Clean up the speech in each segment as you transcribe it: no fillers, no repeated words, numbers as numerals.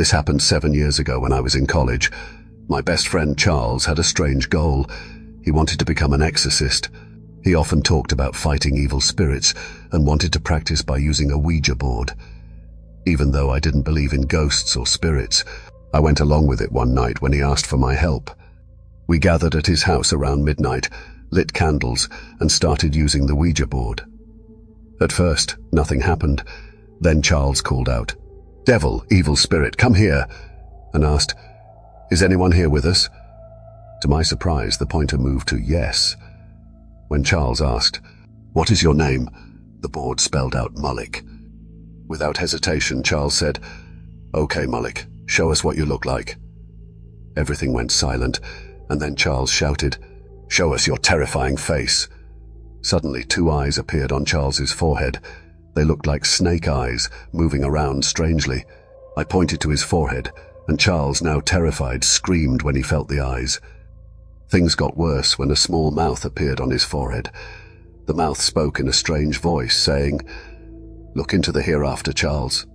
This happened 7 years ago when I was in college. My best friend Charles had a strange goal. He wanted to become an exorcist. He often talked about fighting evil spirits and wanted to practice by using a Ouija board. Even though I didn't believe in ghosts or spirits, I went along with it one night when he asked for my help. We gathered at his house around midnight, lit candles, and started using the Ouija board. At first, nothing happened. Then Charles called out, "Devil, evil spirit, come here," and asked, "Is anyone here with us?" To my surprise, the pointer moved to yes. When Charles asked, "What is your name?" the board spelled out Mullick. Without hesitation, Charles said, "Okay, Mullick, show us what you look like." Everything went silent, and then Charles shouted, "Show us your terrifying face." Suddenly, 2 eyes appeared on Charles's forehead. They looked like snake eyes, moving around strangely. I pointed to his forehead, and Charles, now terrified, screamed when he felt the eyes. Things got worse when a small mouth appeared on his forehead. The mouth spoke in a strange voice, saying, "Look into the hereafter, Charles."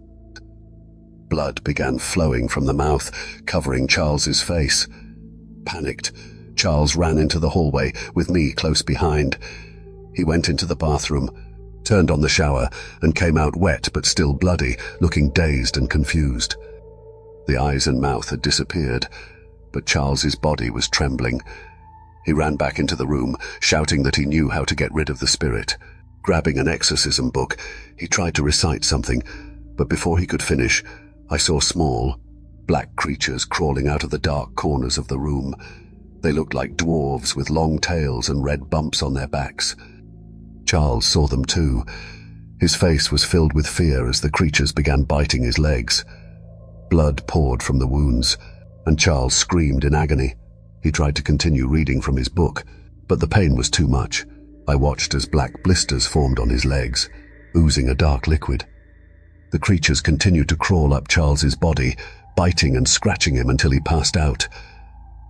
Blood began flowing from the mouth, covering Charles's face. Panicked, Charles ran into the hallway, with me close behind. He went into the bathroom, turned on the shower, and came out wet but still bloody, looking dazed and confused. The eyes and mouth had disappeared, but Charles's body was trembling. He ran back into the room, shouting that he knew how to get rid of the spirit. Grabbing an exorcism book, he tried to recite something, but before he could finish, I saw small, black creatures crawling out of the dark corners of the room. They looked like dwarves with long tails and red bumps on their backs. Charles saw them too. His face was filled with fear as the creatures began biting his legs. Blood poured from the wounds, and Charles screamed in agony. He tried to continue reading from his book, but the pain was too much. I watched as black blisters formed on his legs, oozing a dark liquid. The creatures continued to crawl up Charles's body, biting and scratching him until he passed out.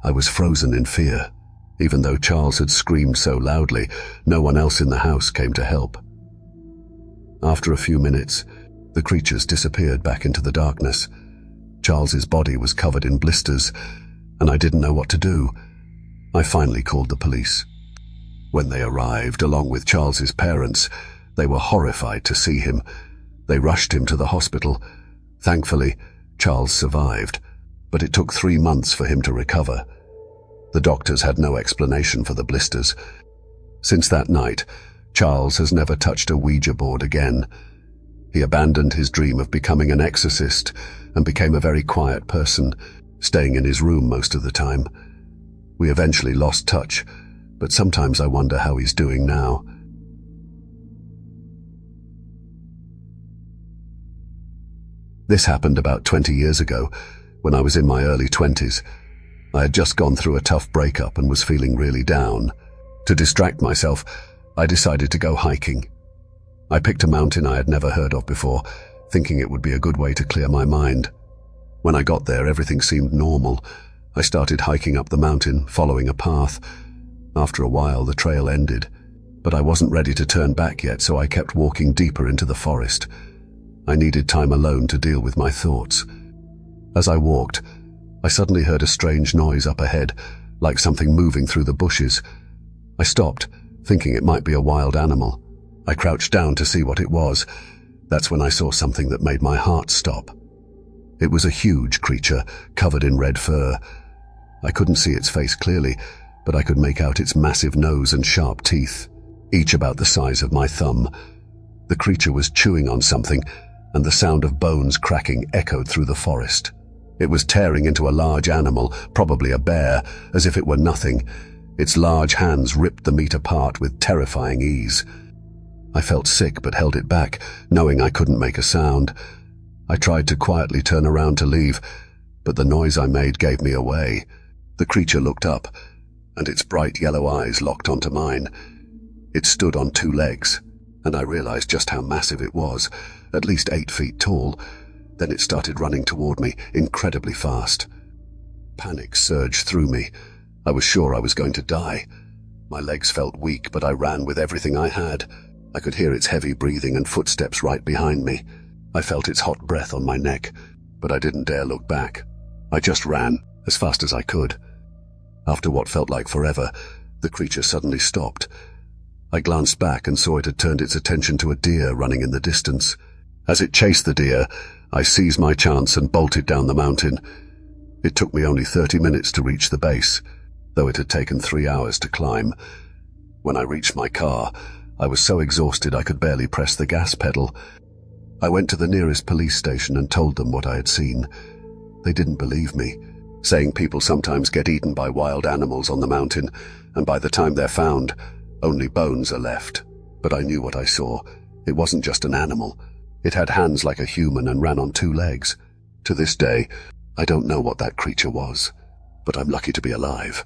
I was frozen in fear. Even though Charles had screamed so loudly, no one else in the house came to help. After a few minutes, the creatures disappeared back into the darkness. Charles's body was covered in blisters, and I didn't know what to do. I finally called the police. When they arrived, along with Charles's parents, they were horrified to see him. They rushed him to the hospital. Thankfully, Charles survived, but it took 3 months for him to recover. The doctors had no explanation for the blisters. Since that night, Charles has never touched a Ouija board again. He abandoned his dream of becoming an exorcist and became a very quiet person, staying in his room most of the time. We eventually lost touch, but sometimes I wonder how he's doing now. This happened about 20 years ago, when I was in my early 20s. I had just gone through a tough breakup and was feeling really down. To distract myself, I decided to go hiking. I picked a mountain I had never heard of before, thinking it would be a good way to clear my mind. When I got there, everything seemed normal. I started hiking up the mountain, following a path. After a while, the trail ended, but I wasn't ready to turn back yet, so I kept walking deeper into the forest. I needed time alone to deal with my thoughts. As I walked, I suddenly heard a strange noise up ahead, like something moving through the bushes. I stopped, thinking it might be a wild animal. I crouched down to see what it was. That's when I saw something that made my heart stop. It was a huge creature, covered in red fur. I couldn't see its face clearly, but I could make out its massive nose and sharp teeth, each about the size of my thumb. The creature was chewing on something, and the sound of bones cracking echoed through the forest. It was tearing into a large animal, probably a bear, as if it were nothing. Its large hands ripped the meat apart with terrifying ease. I felt sick but held it back, knowing I couldn't make a sound. I tried to quietly turn around to leave, but the noise I made gave me away. The creature looked up, and its bright yellow eyes locked onto mine. It stood on 2 legs, and I realized just how massive it was, at least 8 feet tall. Then it started running toward me, incredibly fast. Panic surged through me. I was sure I was going to die. My legs felt weak, but I ran with everything I had. I could hear its heavy breathing and footsteps right behind me. I felt its hot breath on my neck, but I didn't dare look back. I just ran, as fast as I could. After what felt like forever, the creature suddenly stopped. I glanced back and saw it had turned its attention to a deer running in the distance. As it chased the deer, I seized my chance and bolted down the mountain. It took me only 30 minutes to reach the base, though it had taken 3 hours to climb. When I reached my car, I was so exhausted I could barely press the gas pedal. I went to the nearest police station and told them what I had seen. They didn't believe me, saying people sometimes get eaten by wild animals on the mountain, and by the time they're found, only bones are left. But I knew what I saw. It wasn't just an animal. It had hands like a human and ran on 2 legs. To this day, I don't know what that creature was, but I'm lucky to be alive.